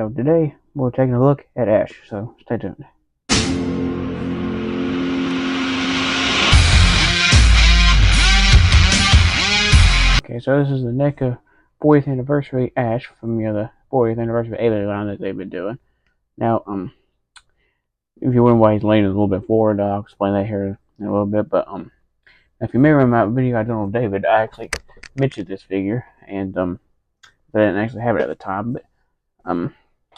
So today we're taking a look at Ash, so stay tuned. Okay, so this is the NECA 40th anniversary Ash from the 40th anniversary Alien line that they've been doing. Now, if you're wondering why he's leaning a little bit forward, I'll explain that here in a little bit. But if you remember my video I did on David, I actually mentioned this figure, and I didn't actually have it at the time. But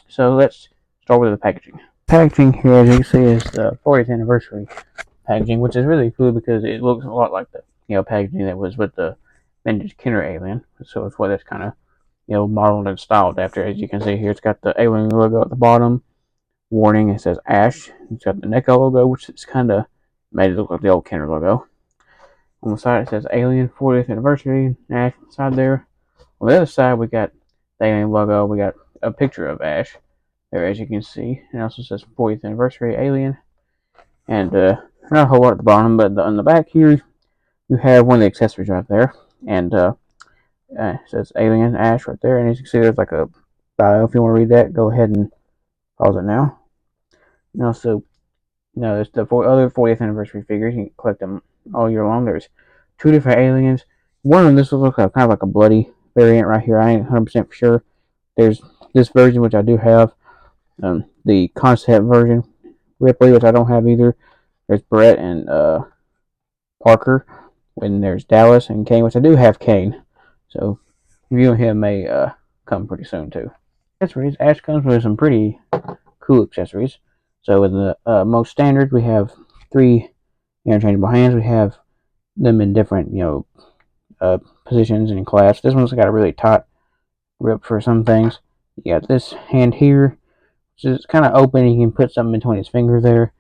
so let's start with the packaging. Packaging here, as you can see, is the 40th anniversary packaging, which is really cool because it looks a lot like the packaging that was with the vintage Kenner Alien. So it's what it's kind of modeled and styled after. As you can see here, it's got the Alien logo at the bottom. Warning, it says Ash. It's got the NECA logo, which is kind of made it look like the old Kenner logo. On the side it says Alien 40th anniversary, Ash inside there. On the other side we got the Alien logo. We got a picture of Ash there, as you can see. It also says 40th anniversary Alien. And not a whole lot at the bottom, but on the back here you have one of the accessories right there. And it says Alien Ash right there. And as you can see, there's like a bio. If you want to read that, go ahead and pause it now. And also, there's the other 40th anniversary figures. You can collect them all year long. There's two different aliens. One of them, this will look kind of like a bloody variant right here. I ain't 100% for sure. There's this version, which I do have. The concept version, Ripley, which I don't have either. There's Brett and Parker. And there's Dallas and Kane, which I do have Kane. So reviewing him may come pretty soon too. Accessories. Ash comes with some pretty cool accessories. So with the most standard, we have 3 interchangeable hands. We have them in different positions and clasps. This one's got a really tight grip for some things. You got this hand here, which is kind of open. You can put something between his fingers there.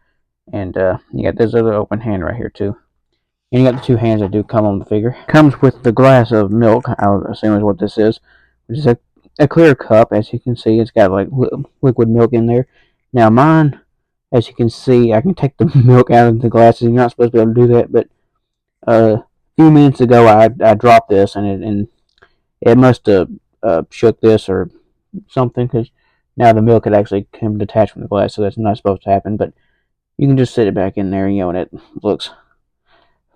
And you got this other open hand right here too. And you got the 2 hands that do come on the figure. Comes with the glass of milk, I would assume is what this is, which is a clear cup. As you can see, it's got like liquid milk in there. Now mine, as you can see, I can take the milk out of the glasses. You're not supposed to be able to do that, but a few minutes ago I dropped this, and it must have shook this or something, because now the milk had actually come detached from the glass, so that's not supposed to happen. But you can just sit it back in there, and it looks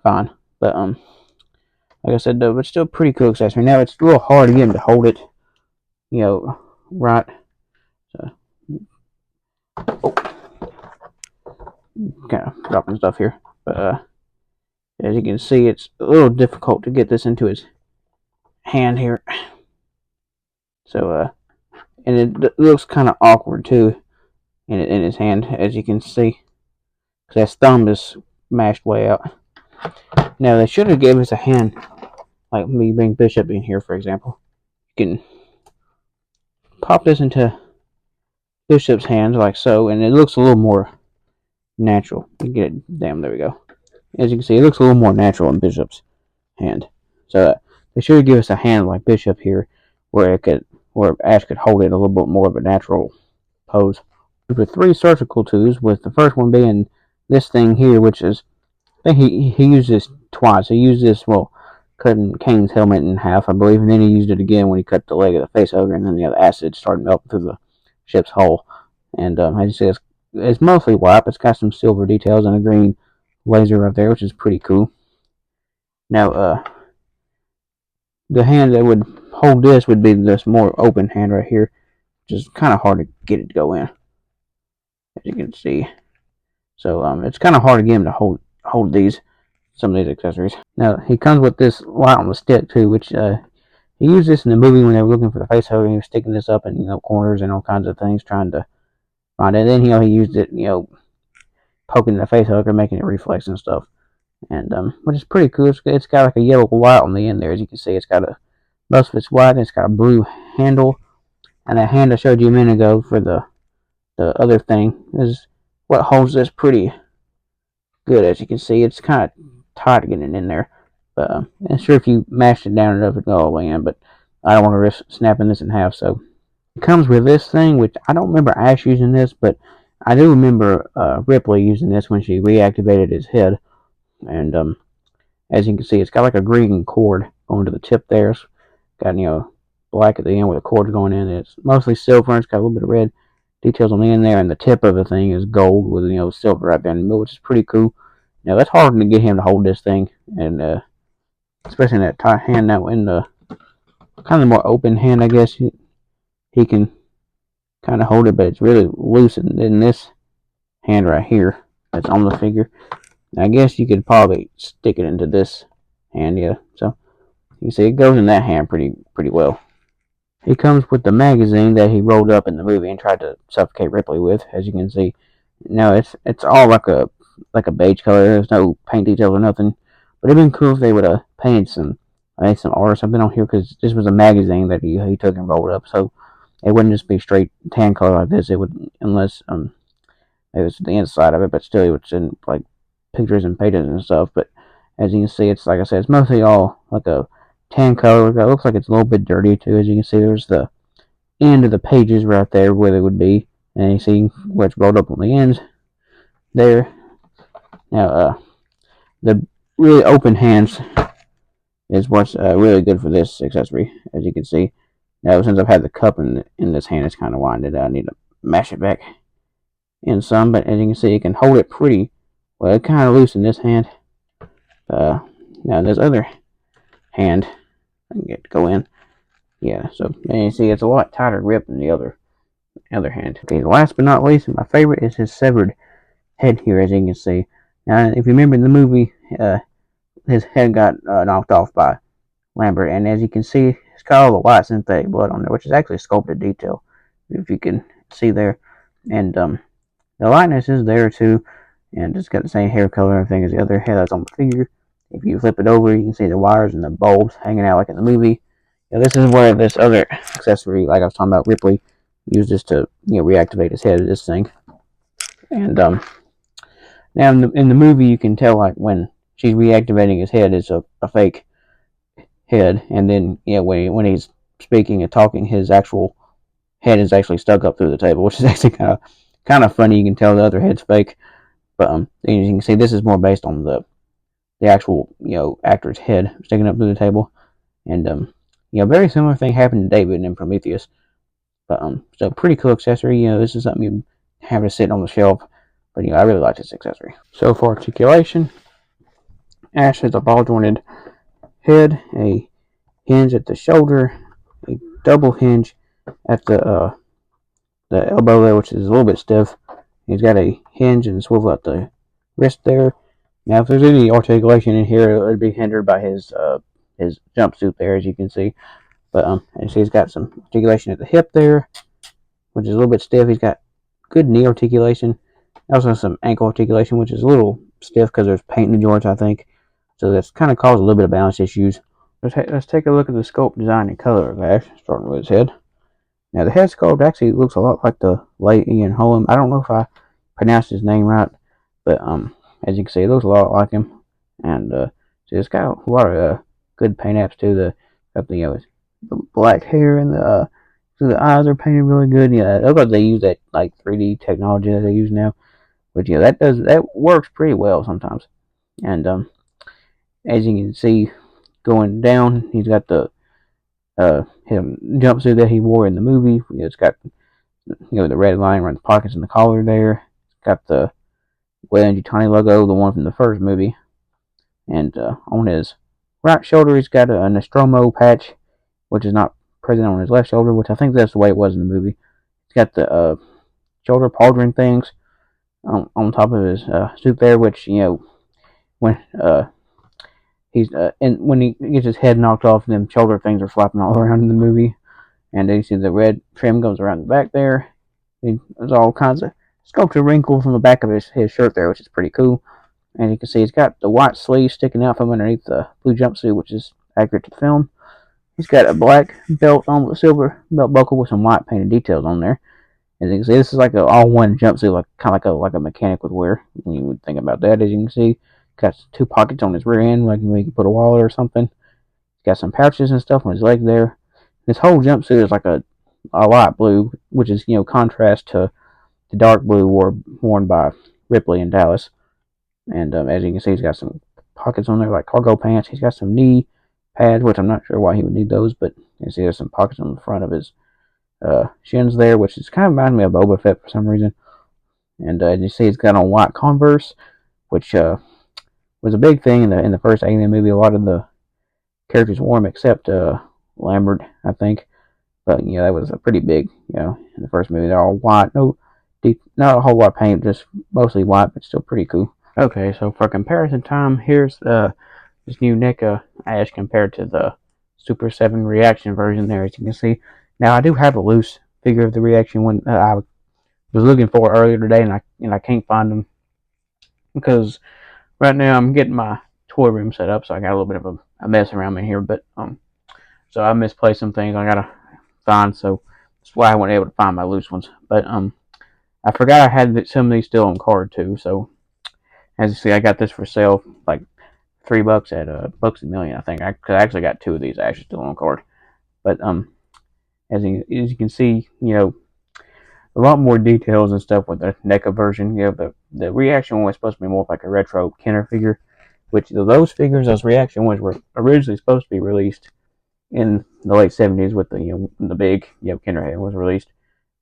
fine. But like I said, though, it's still a pretty cool accessory. Now it's a little hard to get him to hold it, right. So, kind of dropping stuff here, but as you can see, it's a little difficult to get this into his hand here. So and it looks kind of awkward too in his hand, as you can see, because his thumb is mashed way out. Now they should have gave us a hand, like me bring Bishop in here, for example. You can pop this into Bishop's hands like so, and it looks a little more natural. You get it. Damn, there we go. As you can see, it looks a little more natural in Bishop's hand. So they should give us a hand like Bishop here, where Ash could hold it a little bit more of a natural pose. With 3 surgical tools, with the first one being this thing here, which is, I think he used this twice. He used this, cutting Kane's helmet in half, I believe, and then he used it again when he cut the leg of the facehugger, and then the acid started melting through the ship's hull. And as you see, it's mostly white. It's got some silver details and a green laser right there, which is pretty cool. Now, the hand that would hold this would be this more open hand right here, which is kind of hard to get it to go in, as you can see. So it's kind of hard to get him to hold some of these accessories. Now he comes with this light on the stick too, which he used this in the movie when they were looking for the facehugger. He was sticking this up in corners and all kinds of things, trying to find it. And then he used it, poking the facehugger, making it reflex and stuff. And which is pretty cool. It's got like a yellow light on the end there, as you can see. It's got most of it's white, and it's got a blue handle. And that hand I showed you a minute ago for the other thing is what holds this pretty good. As you can see, it's kind of tight to get it in there. But I'm sure if you mashed it down enough, it'd go all the way in. But I don't want to risk snapping this in half. So it comes with this thing, which I don't remember Ash using this, but I do remember Ripley using this when she reactivated his head. And as you can see, it's got like a green cord going to the tip there. It's got black at the end where the cord's going in. It's mostly silver. It's got a little bit of red details on the end there, and the tip of the thing is gold with silver right there in the middle, which is pretty cool. Now that's hard to get him to hold this thing, and especially in that tight hand. Now in the kind of more open hand, I guess he can kind of hold it, but it's really loose in this hand right here that's on the figure. Now, I guess you could probably stick it into this hand, yeah. So you see, it goes in that hand pretty well. He comes with the magazine that he rolled up in the movie and tried to suffocate Ripley with, as you can see. Now it's all like a beige color. There's no paint details or nothing. But it'd been cool if they would have painted some art or something on here, because this was a magazine that he took and rolled up. So it wouldn't just be straight tan color like this. It would, unless it was the inside of it, but still it would send like pictures and pages and stuff. But as you can see, it's like I said, it's mostly all like a tan color. It looks like it's a little bit dirty too. As you can see, there's the end of the pages right there where they would be, and you see where it's rolled up on the ends there. Now, the really open hands is what's really good for this accessory, as you can see. Now, since I've had the cup in this hand, it's kind of winded. I need to mash it back in some, but as you can see, you can hold it pretty well. It's kind of loose in this hand. Now this other hand, I can get to go in. Yeah, so and you see, it's a lot tighter grip than the other hand. Okay, last but not least, my favorite is his severed head here, as you can see. Now, if you remember in the movie, his head got knocked off by Lambert, and as you can see, it's got all the white synthetic blood on there, which is actually sculpted detail, if you can see there. And the likeness is there too, and it's got the same hair color and everything as the other head that's on the figure. If you flip it over, you can see the wires and the bulbs hanging out like in the movie. Now, this is where this other accessory, like I was talking about, Ripley used this to reactivate his head of this thing. And now in the movie, you can tell like when she's reactivating his head, it's a fake head, and then when he's speaking and talking, his actual head is actually stuck up through the table, which is actually kind of funny. You can tell the other head's fake, but as you can see, this is more based on the actual actor's head sticking up through the table. And very similar thing happened to David in Prometheus. But so pretty cool accessory. This is something you have to sit on the shelf. But I really like this accessory. So for articulation, Ash has a ball jointed head, a hinge at the shoulder, a double hinge at the elbow there, which is a little bit stiff. He's got a hinge and swivel at the wrist there. Now, if there's any articulation in here, it would be hindered by his jumpsuit there, as you can see. But you see, he's got some articulation at the hip there, which is a little bit stiff. He's got good knee articulation. Also some ankle articulation, which is a little stiff because there's paint in the joints, I think. So that's kind of caused a little bit of balance issues. Let's take a look at the sculpt, design, and color of Ash, starting with his head. Now, the head sculpt actually looks a lot like the late Ian Holm. I don't know if I pronounced his name right, but as you can see, it looks a lot like him. And so it's got a lot of good paint apps too. The black hair and so the eyes are painted really good. It looks like they use that like 3D technology that they use now. But that works pretty well sometimes. And as you can see, going down, he's got the jumpsuit that he wore in the movie. It's got the red line around the pockets and the collar there. It's got the Weyland-Yutani logo, the one from the first movie. And on his right shoulder, he's got a Nostromo patch, which is not present on his left shoulder, which I think that's the way it was in the movie. He's got the shoulder pauldron things on top of his suit there, which when when he gets his head knocked off, them shoulder things are flapping all around in the movie. And then you see the red trim goes around the back there. There's all kinds of sculpture wrinkles from the back of his shirt there, which is pretty cool. And you can see he's got the white sleeve sticking out from underneath the blue jumpsuit, which is accurate to the film. He's got a black belt on with a silver belt buckle with some white painted details on there. As you can see, this is like an all-one jumpsuit, kind of like a mechanic would wear. When you would think about that, as you can see, got 2 pockets on his rear end, like you can put a wallet or something. He's got some pouches and stuff on his legs there. This whole jumpsuit is like a light blue, which is contrast to the dark blue worn by Ripley in Dallas. And as you can see, he's got some pockets on there like cargo pants. He's got some knee pads, which I'm not sure why he would need those, but You see there's some pockets on the front of his shins there, which is kind of reminds me of Boba Fett for some reason. And you see he's got on white Converse, which was a big thing in the first Alien movie. A lot of the characters wore them except Lambert, I think. But that was a pretty big, in the first movie. They're all white, not a whole lot of paint, just mostly white, but still pretty cool. Okay, so for comparison time, here's this new NECA Ash compared to the Super 7 reaction version there, as you can see. Now, I do have a loose figure of the reaction one I was looking for earlier today, and I can't find them because right now I'm getting my toy room set up, so I got a little bit of a mess around me here, but so I misplaced some things I gotta find, so that's why I wasn't able to find my loose ones. But I forgot I had some of these still on card too, so as you see, I got this for sale like $3 at Books A Million, I think. I actually got 2 of these actually still on card. But as you can see, a lot more details and stuff with the NECA version. The reaction one was supposed to be more like a retro Kenner figure, which those reaction ones were originally supposed to be released in the late 70s with the big Kenner head was released,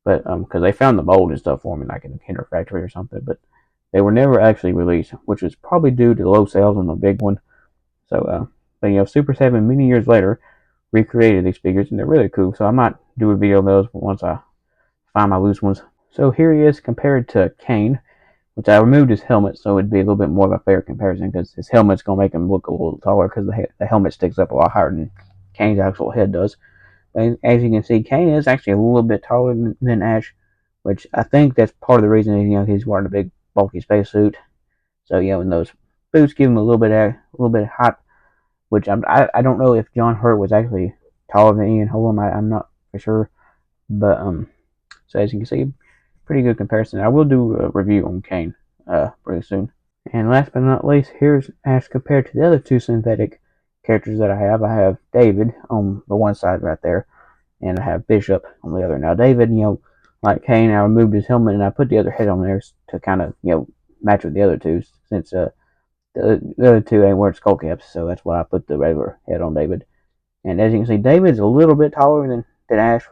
but because they found the mold and stuff for me like in the Kenner factory or something, but they were never actually released, which was probably due to low sales on the big one. So but Super 7 many years later recreated these figures, and they're really cool. So I might do a video of those once I find my loose ones. So here he is compared to Kane, which I removed his helmet so it'd be a little bit more of a fair comparison, because his helmet's going to make him look a little taller because the helmet sticks up a lot higher than Kane's actual head does. But as you can see, Kane is actually a little bit taller than Ash, which I think that's part of the reason he's wearing a big bulky spacesuit. So and those boots give him a little bit of height, which I don't know if John Hurt was actually taller than Ian Holm. I'm not for sure, but so as you can see, pretty good comparison. I will do a review on Kane pretty soon. And last but not least, here's Ash compared to the other 2 synthetic characters that I have. I have David on the one side right there, and I have Bishop on the other. Now David, like Kane, I removed his helmet and I put the other head on there to kind of match with the other 2, since the other 2 ain't wearing skull caps, so that's why I put the regular head on David. And as you can see, David's a little bit taller than Ash,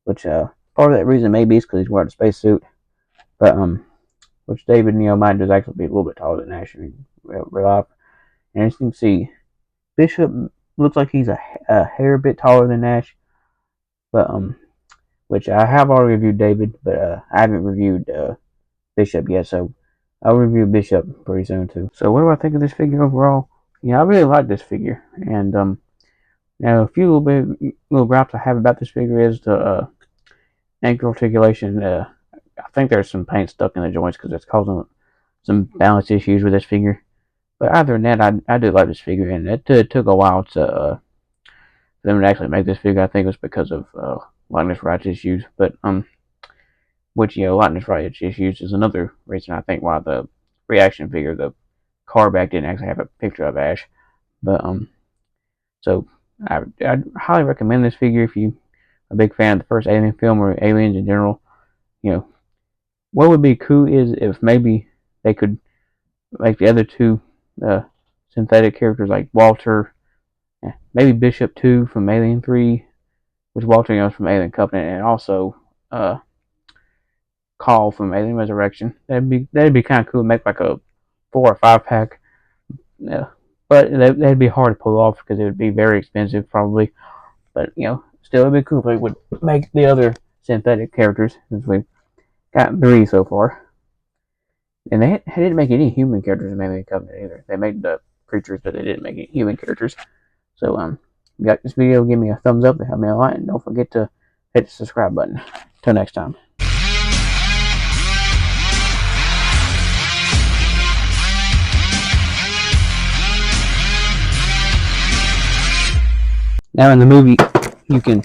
which part of that reason maybe is because he's wearing a spacesuit, but which David might just actually be a little bit taller than Ash in real life. And as you can see, Bishop looks like he's a hair bit taller than Ash, but which I have already reviewed David, but I haven't reviewed Bishop yet, so I'll review Bishop pretty soon too. So what do I think of this figure overall? I really like this figure, and now a few little gripes I have about this figure is the ankle articulation. I think there's some paint stuck in the joints because it's causing some balance issues with this figure. But other than that, I do like this figure, and it took a while to them to actually make this figure. I think it was because of likeness rights issues, but which likeness rights issues is another reason I think why the reaction figure, the card back, didn't actually have a picture of Ash. But so I'd highly recommend this figure if you are a big fan of the first Alien film or Aliens in general. What would be cool is if maybe they could make the other 2 synthetic characters like Walter, maybe Bishop 2 from Alien 3, which Walter is from Alien Covenant, and also Call from Alien Resurrection. That'd be kind of cool. Make like a 4 or 5 pack. But that'd be hard to pull off because it would be very expensive probably. But still it'd be cool if they would make the other synthetic characters, since we've got 3 so far. And they didn't make any human characters in Alien Covenant either. They made the creatures, but they didn't make any human characters. So if you got this video, give me a thumbs up to help me a lot, and don't forget to hit the subscribe button. Till next time. Now in the movie, you can